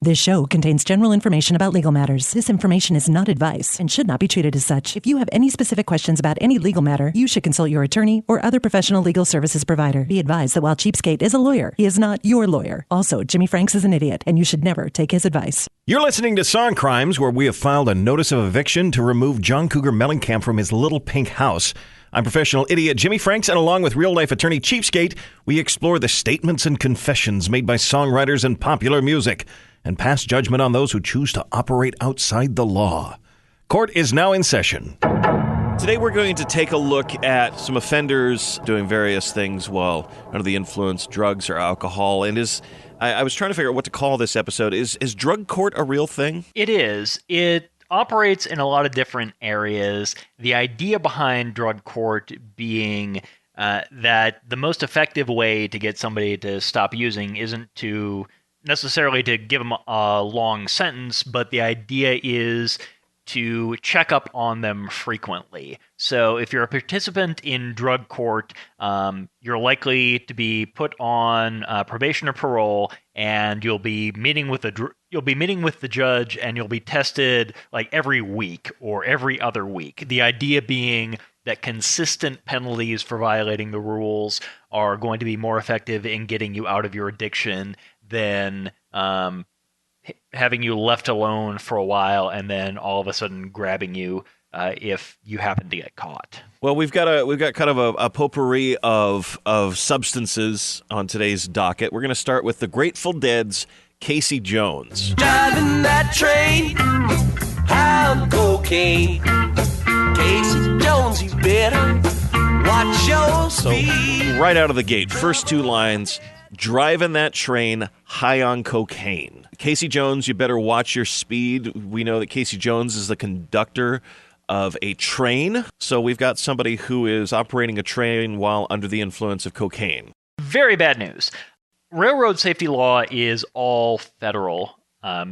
This show contains general information about legal matters. This information is not advice and should not be treated as such. If you have any specific questions about any legal matter, you should consult your attorney or other professional legal services provider. Be advised that while Cheapskate is a lawyer, he is not your lawyer. Also, Jimmy Franks is an idiot, and you should never take his advice. You're listening to Song Crimes, where we have filed a notice of eviction to remove John Cougar Mellencamp from his little pink house. I'm professional idiot Jimmy Franks, and along with real-life attorney Cheapskate, we explore the statements and confessions made by songwriters in popular music and pass judgment on those who choose to operate outside the law. Court is now in session. Today we're going to take a look at some offenders doing various things while under the influence, drugs or alcohol. And I was trying to figure out what to call this episode. Is drug court a real thing? It is. It operates in a lot of different areas. The idea behind drug court being that the most effective way to get somebody to stop using isn't to necessarily to give them a long sentence, but the idea is to check up on them frequently. So if you're a participant in drug court, you're likely to be put on probation or parole, and you'll be meeting with the judge, and you'll be tested like every week or every other week. The idea being that consistent penalties for violating the rules are going to be more effective in getting you out of your addiction than having you left alone for a while and then all of a sudden grabbing you if you happen to get caught. Well, we've got kind of a potpourri of substances on today's docket. We're going to start with the Grateful Dead's Casey Jones. Driving that train, high on cocaine. Casey Jones, you better watch your speed. So, right out of the gate, first two lines, driving that train high on cocaine. Casey Jones, you better watch your speed. We know that Casey Jones is the conductor of a train. So we've got somebody who is operating a train while under the influence of cocaine. Very bad news. Railroad safety law is all federal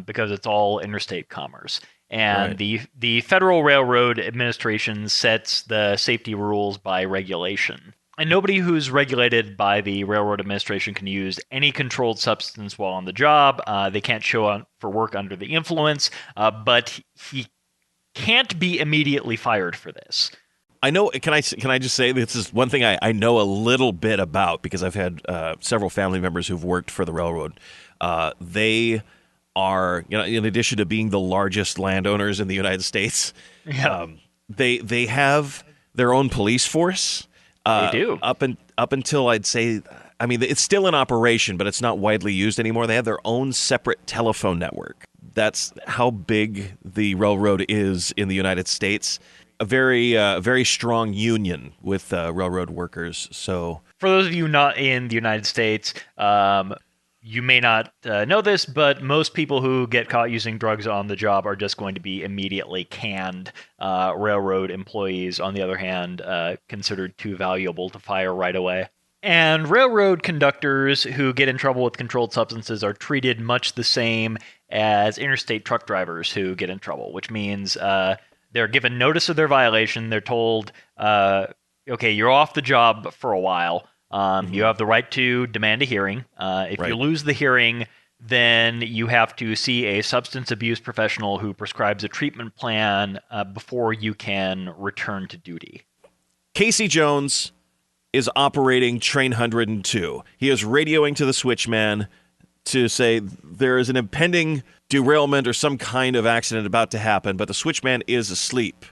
because it's all interstate commerce. And right. The Federal Railroad Administration sets the safety rules by regulation. And nobody who's regulated by the Railroad Administration can use any controlled substance while on the job. They can't show up for work under the influence, but he can't be immediately fired for this. I know. Can I just say this is one thing I know a little bit about because I've had several family members who've worked for the railroad. They are, in addition to being the largest landowners in the United States, they have their own police force. They do. Up until I'd say, I mean, it's still in operation, but it's not widely used anymore. They have their own separate telephone network. That's how big the railroad is in the United States. A very strong union with railroad workers. So, for those of you not in the United States, you may not know this, but most people who get caught using drugs on the job are just going to be immediately canned. Railroad employees, on the other hand, considered too valuable to fire right away. And railroad conductors who get in trouble with controlled substances are treated much the same as interstate truck drivers who get in trouble, which means they're given notice of their violation. They're told, okay, you're off the job for a while. You have the right to demand a hearing. If you lose the hearing, then you have to see a substance abuse professional who prescribes a treatment plan before you can return to duty. Casey Jones is operating Train 102. He is radioing to the switchman to say there is an impending derailment or some kind of accident about to happen, but the switchman is asleep.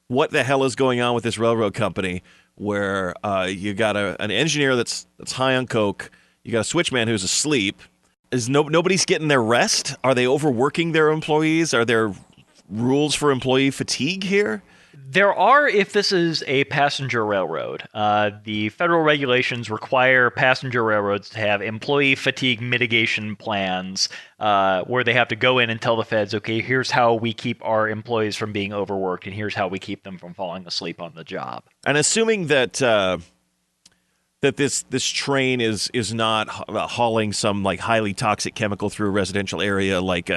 What the hell is going on with this railroad company where you got an engineer that's high on coke, you got a switchman who's asleep? Is nobody's getting their rest? Are they overworking their employees? Are there rules for employee fatigue here? There are if this is a passenger railroad. The federal regulations require passenger railroads to have employee fatigue mitigation plans where they have to go in and tell the feds, okay, here's how we keep our employees from being overworked, and here's how we keep them from falling asleep on the job. And assuming that this train is not hauling some like highly toxic chemical through a residential area like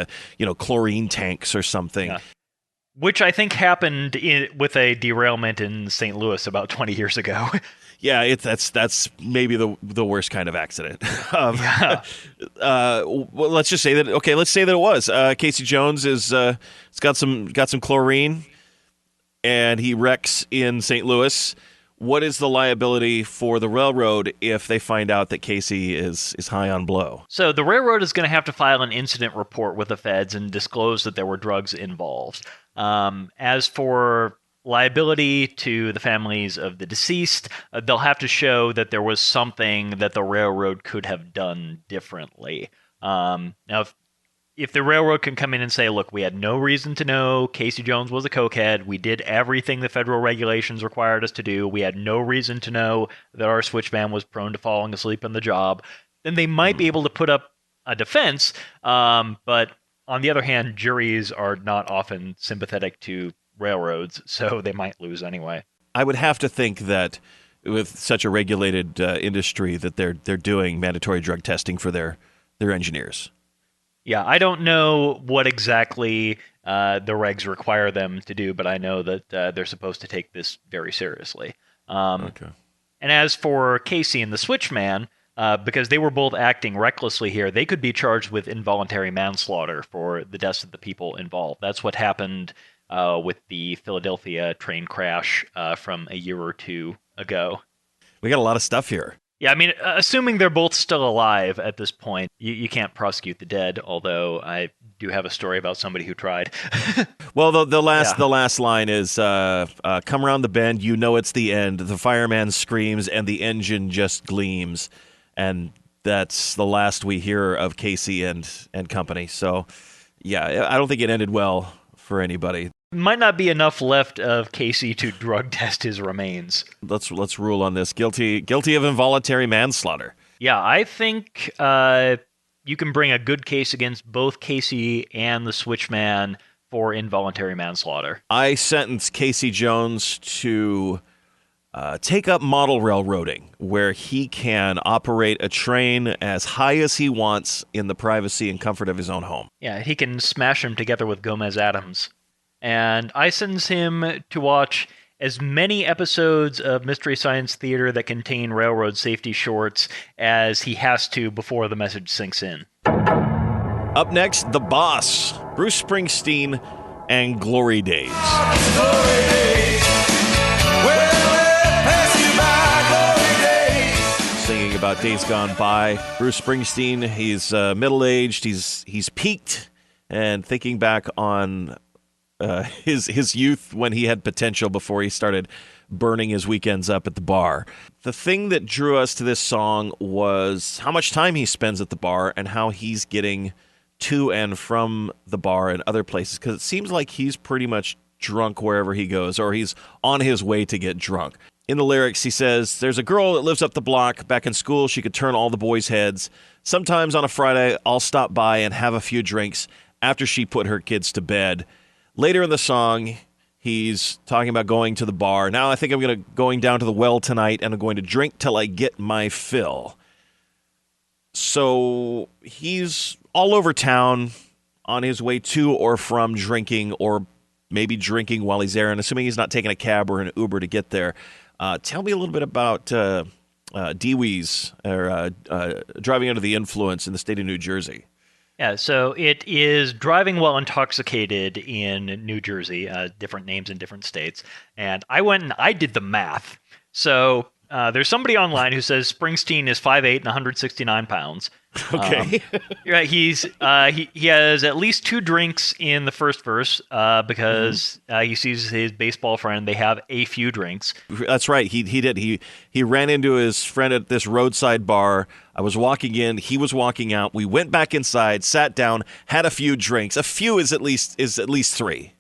chlorine tanks or something. Yeah. Which I think happened with a derailment in St. Louis about 20 years ago. Yeah, that's maybe the worst kind of accident. Yeah. Well, let's just say that. Okay, let's say that it was. Casey Jones it's got some chlorine, and he wrecks in St. Louis. What is the liability for the railroad if they find out that Casey is high on blow? So the railroad is going to have to file an incident report with the feds and disclose that there were drugs involved. As for liability to the families of the deceased, they'll have to show that there was something that the railroad could have done differently. Now, if the railroad can come in and say, look, we had no reason to know Casey Jones was a cokehead, we did everything the federal regulations required us to do, we had no reason to know that our switchman was prone to falling asleep on the job, then they might be able to put up a defense. But on the other hand, juries are not often sympathetic to railroads, so they might lose anyway. I would have to think that with such a regulated industry that they're doing mandatory drug testing for their engineers. Yeah, I don't know what exactly the regs require them to do, but I know that they're supposed to take this very seriously. Okay. And as for Casey and the switchman, because they were both acting recklessly here, they could be charged with involuntary manslaughter for the deaths of the people involved. That's what happened with the Philadelphia train crash from a year or two ago. We got a lot of stuff here. Yeah, I mean, assuming they're both still alive at this point, you can't prosecute the dead, although I do have a story about somebody who tried. Well, the last line is, come around the bend, you know it's the end. The fireman screams and the engine just gleams. And that's the last we hear of Casey and company. So, yeah, I don't think it ended well for anybody. Might not be enough left of Casey to drug test his remains. Let's rule on this. Guilty of involuntary manslaughter. Yeah, I think you can bring a good case against both Casey and the switchman for involuntary manslaughter. I sentence Casey Jones to take up model railroading, where he can operate a train as high as he wants in the privacy and comfort of his own home. Yeah, he can smash them together with Gomez Adams. And I sentence him to watch as many episodes of Mystery Science Theater that contain railroad safety shorts as he has to before the message sinks in. Up next, The Boss, Bruce Springsteen, and Glory Days. Singing about days gone by. Bruce Springsteen, he's middle-aged, he's peaked, and thinking back on his youth when he had potential before he started burning his weekends up at the bar. The thing that drew us to this song was how much time he spends at the bar and how he's getting to and from the bar and other places, because it seems like he's pretty much drunk wherever he goes, or he's on his way to get drunk. In the lyrics, he says, there's a girl that lives up the block. Back in school, she could turn all the boys' heads. Sometimes on a Friday, I'll stop by and have a few drinks after she put her kids to bed. Later in the song, he's talking about going to the bar. Now I think I'm going down to the well tonight, and I'm going to drink till I get my fill. So he's all over town on his way to or from drinking, or maybe drinking while he's there, and assuming he's not taking a cab or an Uber to get there. Tell me a little bit about DWIs, or driving under the influence in the state of New Jersey. Yeah, so it is driving while intoxicated in New Jersey, different names in different states. And I went and I did the math. So there's somebody online who says Springsteen is 5'8" and 169 pounds. Okay. Right, he has at least 2 drinks in the first verse because he sees his baseball friend. They have a few drinks. That's right. He did. He ran into his friend at this roadside bar. I was walking in. He was walking out. We went back inside, sat down, had a few drinks. A few is at least 3.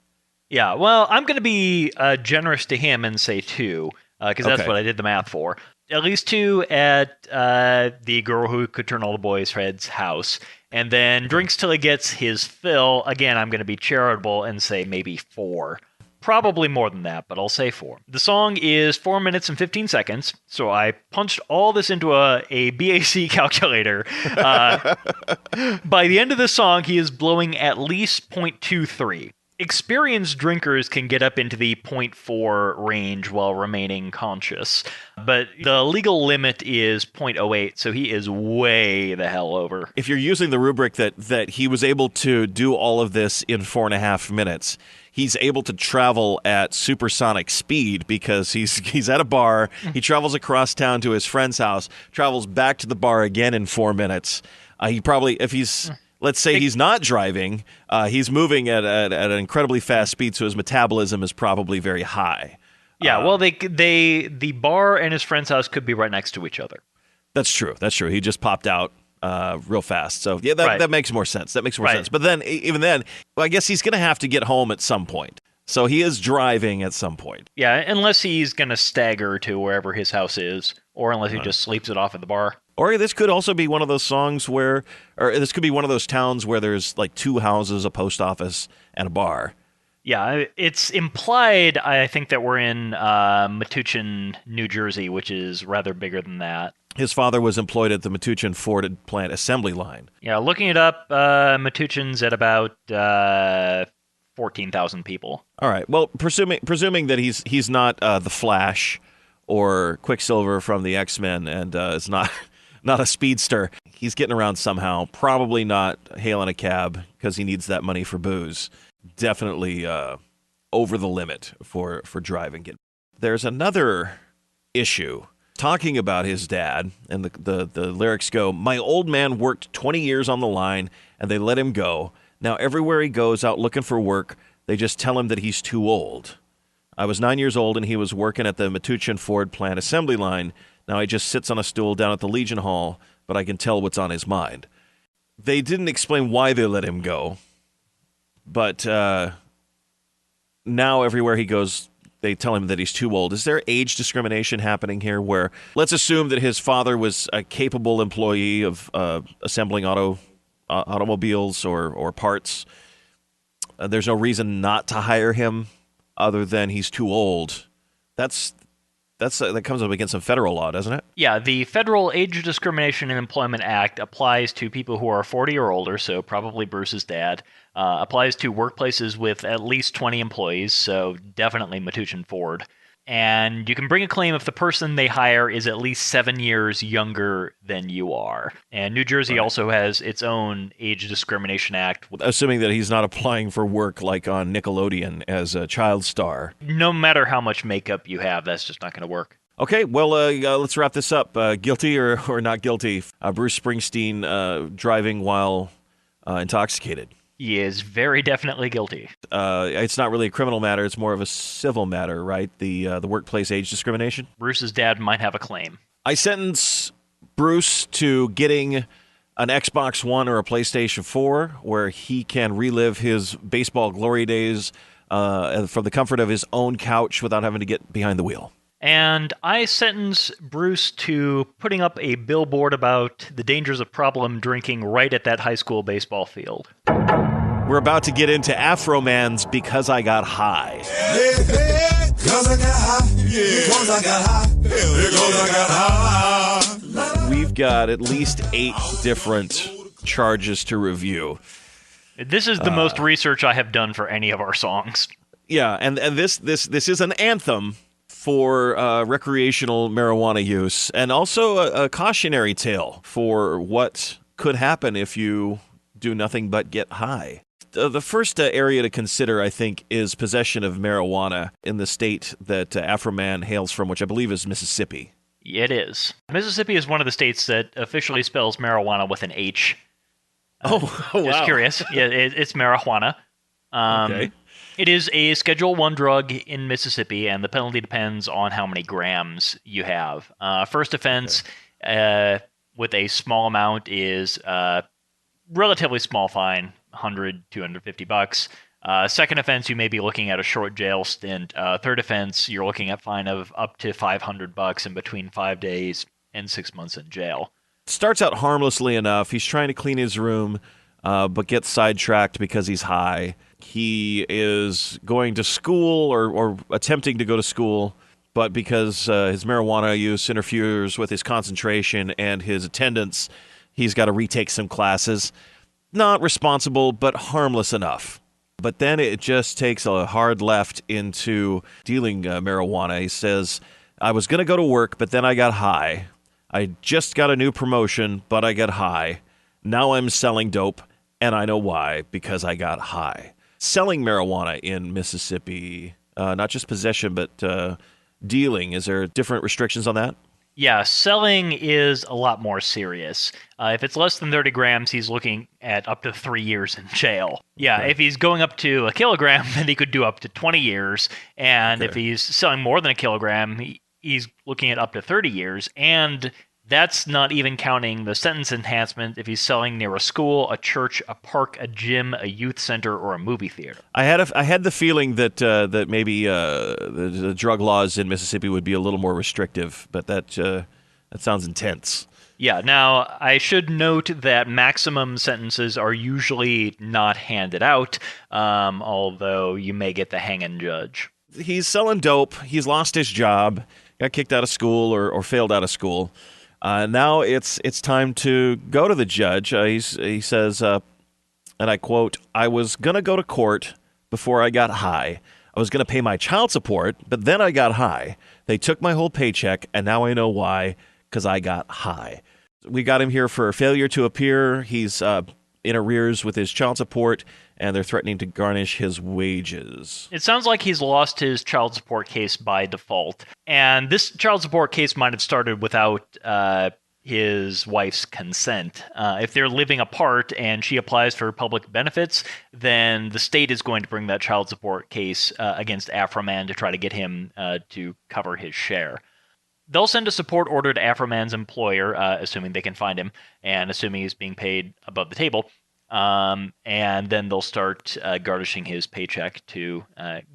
Yeah. Well, I'm going to be generous to him and say 2 because that's what I did the math for. At least 2 at the girl who could turn all the boys' heads' house. And then drinks till he gets his fill. Again, I'm going to be charitable and say maybe 4. Probably more than that, but I'll say 4. The song is 4 minutes and 15 seconds, so I punched all this into a BAC calculator. By the end of the song, he is blowing at least 0.23. experienced drinkers can get up into the 0.4 range while remaining conscious, but the legal limit is 0.08, so he is way the hell over. If you're using the rubric that he was able to do all of this in 4.5 minutes, he's able to travel at supersonic speed because he's at a bar, he travels across town to his friend's house, travels back to the bar again in 4 minutes. He probably, if he's... Let's say he's not driving, he's moving at an incredibly fast speed, so his metabolism is probably very high. Yeah, well, the bar and his friend's house could be right next to each other. That's true. He just popped out real fast. So, yeah, that makes more sense. That makes more sense. But then, even then, well, I guess he's going to have to get home at some point. So he is driving at some point. Yeah, unless he's going to stagger to wherever his house is, or unless he just sleeps it off at the bar. Or this could also be one of those songs or this could be one of those towns where there's like 2 houses, a post office, and a bar. Yeah, it's implied, I think, that we're in Metuchen, New Jersey, which is rather bigger than that. His father was employed at the Metuchen Ford plant assembly line. Yeah, looking it up, Metuchen's at about 14,000 people. All right. Well, presuming that he's not the Flash or Quicksilver from the X-Men and is not a speedster, he's getting around somehow. Probably not hailing a cab because he needs that money for booze. Definitely over the limit for driving. There's another issue. Talking about his dad, and the lyrics go, "My old man worked 20 years on the line, and they let him go. Now everywhere he goes out looking for work, they just tell him that he's too old. I was 9 years old, and he was working at the Metuchen Ford plant assembly line. Now he just sits on a stool down at the Legion Hall, but I can tell what's on his mind." They didn't explain why they let him go, but now everywhere he goes, they tell him that he's too old. Is there age discrimination happening here where, let's assume that his father was a capable employee of assembling automobiles or parts. There's no reason not to hire him other than he's too old. That comes up against some federal law, doesn't it? Yeah, the Federal Age Discrimination in Employment Act applies to people who are 40 or older, so probably Bruce's dad. Applies to workplaces with at least 20 employees, so definitely Metuchen Ford. And you can bring a claim if the person they hire is at least 7 years younger than you are. And New Jersey also has its own Age Discrimination Act. Assuming that he's not applying for work like on Nickelodeon as a child star. No matter how much makeup you have, that's just not going to work. Okay, well, let's wrap this up. Guilty or not guilty? Bruce Springsteen driving while intoxicated. He is very definitely guilty. It's not really a criminal matter. It's more of a civil matter, right? The workplace age discrimination. Bruce's dad might have a claim. I sentence Bruce to getting an Xbox One or a PlayStation 4 where he can relive his baseball glory days from the comfort of his own couch without having to get behind the wheel. And I sentence Bruce to putting up a billboard about the dangers of problem drinking right at that high school baseball field. We're about to get into Afroman's Because I Got High. We've got at least 8 different charges to review. This is the most research I have done for any of our songs. Yeah, and this is an anthem for recreational marijuana use, and also a cautionary tale for what could happen if you do nothing but get high. The first area to consider, I think, is possession of marijuana in the state that Afroman hails from, which I believe is Mississippi. It is. Mississippi is one of the states that officially spells marijuana with an H. Wow. Just curious. Yeah, it's marijuana. Okay. It is a Schedule I drug in Mississippi, and the penalty depends on how many grams you have. First offense with a small amount is relatively small fine, $100, $250. Second offense, you may be looking at a short jail stint. Third offense, you're looking at fine of up to $500 and between 5 days and 6 months in jail. Starts out harmlessly enough. He's trying to clean his room, but gets sidetracked because he's high. He is going to school or attempting to go to school, but because his marijuana use interferes with his concentration and his attendance, he's got to retake some classes. Not responsible, but harmless enough. But then it just takes a hard left into dealing marijuana. He says, I was going to go to work, but then I got high. I just got a new promotion, but I got high. Now I'm selling dope, and I know why, because I got high. Selling marijuana in Mississippi, not just possession, but dealing. Is there different restrictions on that? Yeah, selling is a lot more serious. If it's less than 30 grams, he's looking at up to 3 years in jail. Yeah, if he's going up to a kilogram, then he could do up to 20 years. And if he's selling more than a kilogram, he's looking at up to 30 years. And that's not even counting the sentence enhancement if he's selling near a school, a church, a park, a gym, a youth center, or a movie theater. I had the feeling that maybe the drug laws in Mississippi would be a little more restrictive, but that sounds intense. Yeah, now I should note that maximum sentences are usually not handed out, although you may get the hanging judge. He's selling dope. He's lost his job, got kicked out of school or failed out of school. Now it's time to go to the judge. He says, and I quote, I was going to go to court before I got high. I was going to pay my child support, but then I got high. They took my whole paycheck, and now I know why, because I got high. We got him here for failure to appear. He's in arrears with his child support, and they're threatening to garnish his wages. It sounds like he's lost his child support case by default. And this child support case might have started without his wife's consent. If they're living apart and she applies for public benefits, then the state is going to bring that child support case against Afroman to try to get him to cover his share. They'll send a support order to Afroman's employer, assuming they can find him, and assuming he's being paid above the table. And then they'll start garnishing his paycheck to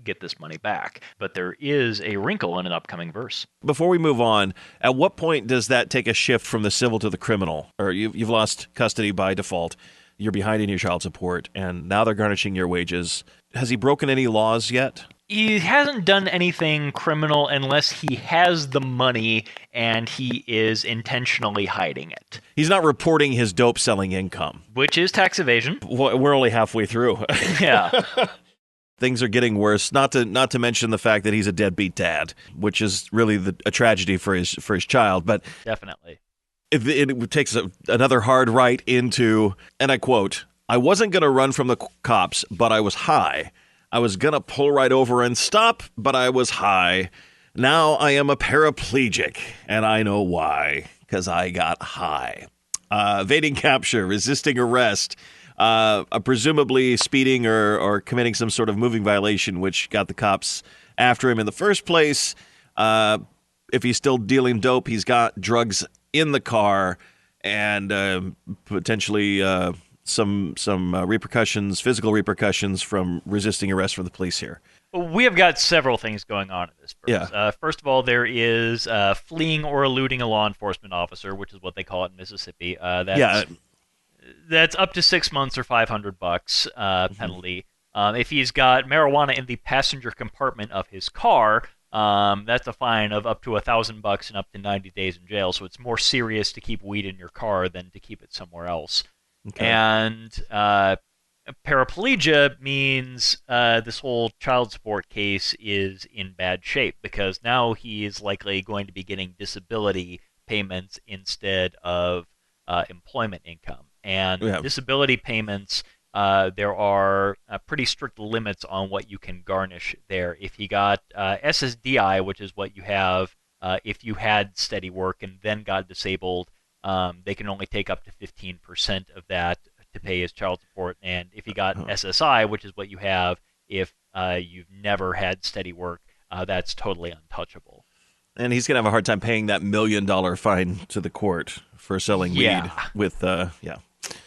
get this money back. But there is a wrinkle in an upcoming verse. Before we move on, at what point does that take a shift from the civil to the criminal? Or you've lost custody by default, you're behind in your child support, and now they're garnishing your wages. Has he broken any laws yet? He hasn't done anything criminal unless he has the money and he is intentionally hiding it. He's not reporting his dope selling income. Which is tax evasion. We're only halfway through. Yeah. Things are getting worse, not to mention the fact that he's a deadbeat dad, which is really a tragedy for his child. But definitely. It takes another hard right into, and I quote, I wasn't going to run from the cops, but I was high. I was going to pull right over and stop, but I was high. Now I am a paraplegic, and I know why, because I got high. Evading capture, resisting arrest, presumably speeding or committing some sort of moving violation, which got the cops after him in the first place. If he's still dealing dope, he's got drugs in the car and potentially some repercussions, physical repercussions from resisting arrest from the police here. We have got several things going on in this verse. Yeah. First of all, there is fleeing or eluding a law enforcement officer, which is what they call it in Mississippi. That's up to 6 months or $500 penalty. If he's got marijuana in the passenger compartment of his car, that's a fine of up to $1,000 and up to 90 days in jail. So it's more serious to keep weed in your car than to keep it somewhere else. Okay. And paraplegia means this whole child support case is in bad shape because now he is likely going to be getting disability payments instead of employment income. And disability payments, there are pretty strict limits on what you can garnish there. If he got SSDI, which is what you have if you had steady work and then got disabled, they can only take up to 15% of that to pay his child support. And if you got SSI, which is what you have if you've never had steady work, that's totally untouchable. And he's going to have a hard time paying that $1 million fine to the court for selling weed with,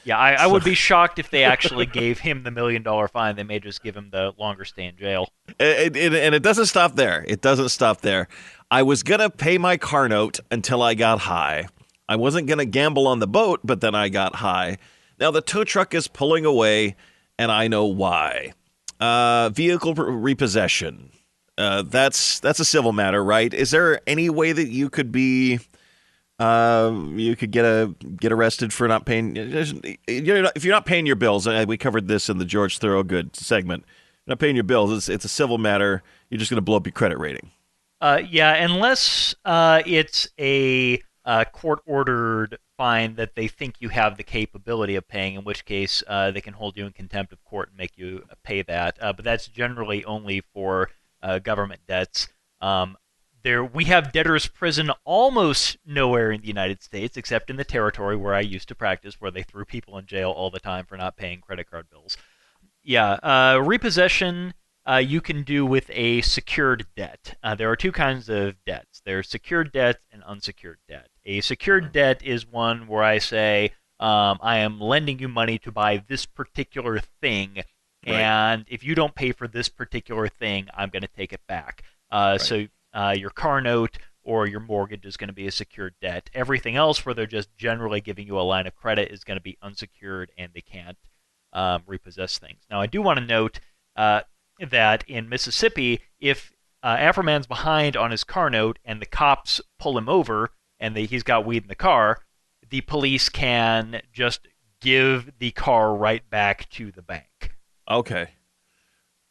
Yeah, I would be shocked if they actually gave him the $1 million fine. They may just give him the longer stay in jail. And it doesn't stop there. It doesn't stop there. I was going to pay my car note until I got high. I wasn't going to gamble on the boat, but then I got high. Now the tow truck is pulling away, and I know why. Vehicle repossession. That's a civil matter, right? Is there any way that you could be You could get arrested for not paying. If you're not paying your bills, we covered this in the George Thorogood segment. You're not paying your bills. It's a civil matter. You're just going to blow up your credit rating. Yeah, unless it's a court-ordered fine that they think you have the capability of paying, in which case they can hold you in contempt of court and make you pay that. But that's generally only for government debts. We have debtor's prison almost nowhere in the United States, except in the territory where I used to practice, where they threw people in jail all the time for not paying credit card bills. Yeah, repossession you can do with a secured debt. There are two kinds of debts. There's secured debt and unsecured debt. A secured debt is one where I say, I am lending you money to buy this particular thing, and if you don't pay for this particular thing, I'm going to take it back. So your car note or your mortgage is going to be a secured debt. Everything else where they're just generally giving you a line of credit is going to be unsecured, and they can't repossess things. Now, I do want to note that in Mississippi, if Afroman's behind on his car note and the cops pull him over and he's got weed in the car, the police can just give the car right back to the bank. Okay.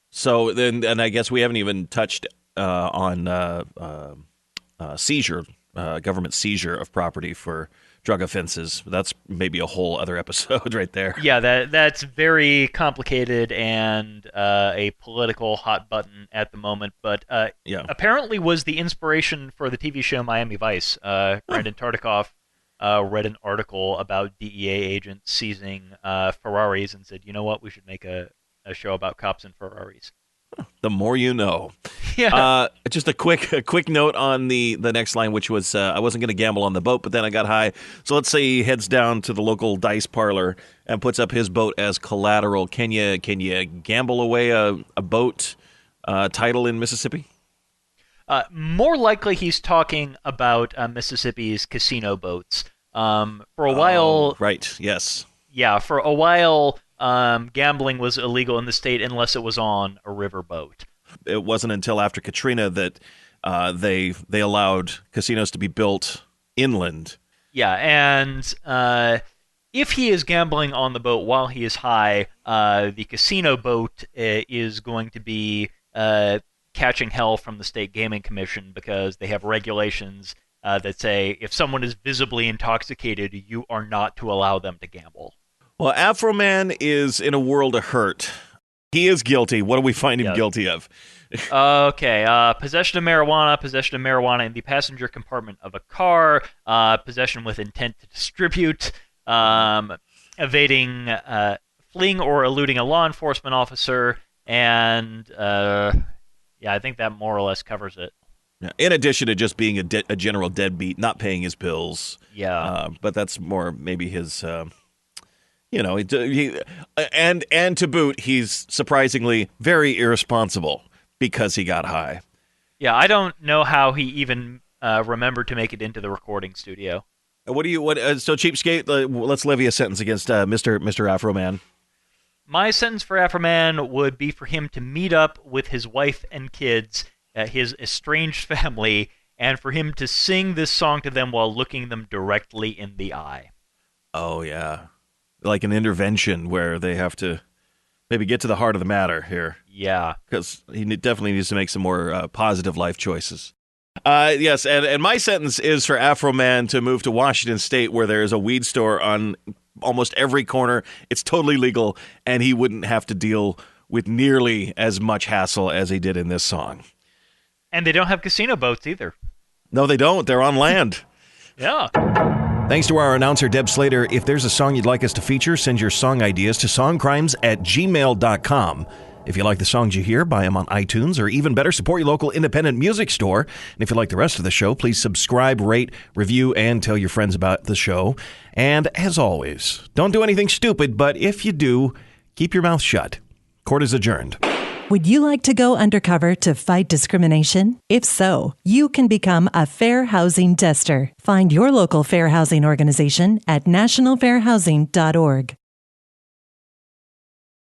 So then, and I guess we haven't even touched on seizure, government seizure of property for drug offenses. That's maybe a whole other episode right there. Yeah, that's very complicated and a political hot button at the moment, but apparently was the inspiration for the TV show Miami Vice. Brandon Tartikoff read an article about DEA agents seizing Ferraris and said, you know what, we should make a show about cops and Ferraris. The more you know. Yeah. Just a quick note on the next line, which was I wasn't going to gamble on the boat, but then I got high. So let's say he heads down to the local dice parlor and puts up his boat as collateral. Can you gamble away a boat title in Mississippi? More likely, he's talking about Mississippi's casino boats. For a while, right? Yes. Yeah, for a while. Gambling was illegal in the state unless it was on a riverboat. It wasn't until after Katrina that they allowed casinos to be built inland. Yeah, and if he is gambling on the boat while he is high, the casino boat is going to be catching hell from the State Gaming Commission because they have regulations that say if someone is visibly intoxicated, you are not to allow them to gamble. Well, Afroman is in a world of hurt. He is guilty. What do we find him guilty of? Okay. Possession of marijuana in the passenger compartment of a car, possession with intent to distribute, evading, fleeing or eluding a law enforcement officer, and I think that more or less covers it. Yeah. In addition to just being a general deadbeat, not paying his bills. Yeah. But that's more maybe his... and to boot, he's surprisingly very irresponsible because he got high. Yeah, I don't know how he even remembered to make it into the recording studio. So Cheapskate, let's levy a sentence against Mr. Afroman. My sentence for Afroman would be for him to meet up with his wife and kids, his estranged family, and for him to sing this song to them while looking them directly in the eye. Oh, yeah. Like an intervention where they have to maybe get to the heart of the matter here. Yeah. Because he definitely needs to make some more positive life choices. Yes, and my sentence is for Afroman to move to Washington State where there is a weed store on almost every corner. It's totally legal, and he wouldn't have to deal with nearly as much hassle as he did in this song. And they don't have casino boats either. No, they don't. They're on land. Yeah. Thanks to our announcer, Deb Slater. If there's a song you'd like us to feature, send your song ideas to songcrimes@gmail.com. If you like the songs you hear, buy them on iTunes, or even better, support your local independent music store. And if you like the rest of the show, please subscribe, rate, review, and tell your friends about the show. And as always, don't do anything stupid, but if you do, keep your mouth shut. Court is adjourned. Would you like to go undercover to fight discrimination? If so, you can become a fair housing tester. Find your local fair housing organization at nationalfairhousing.org.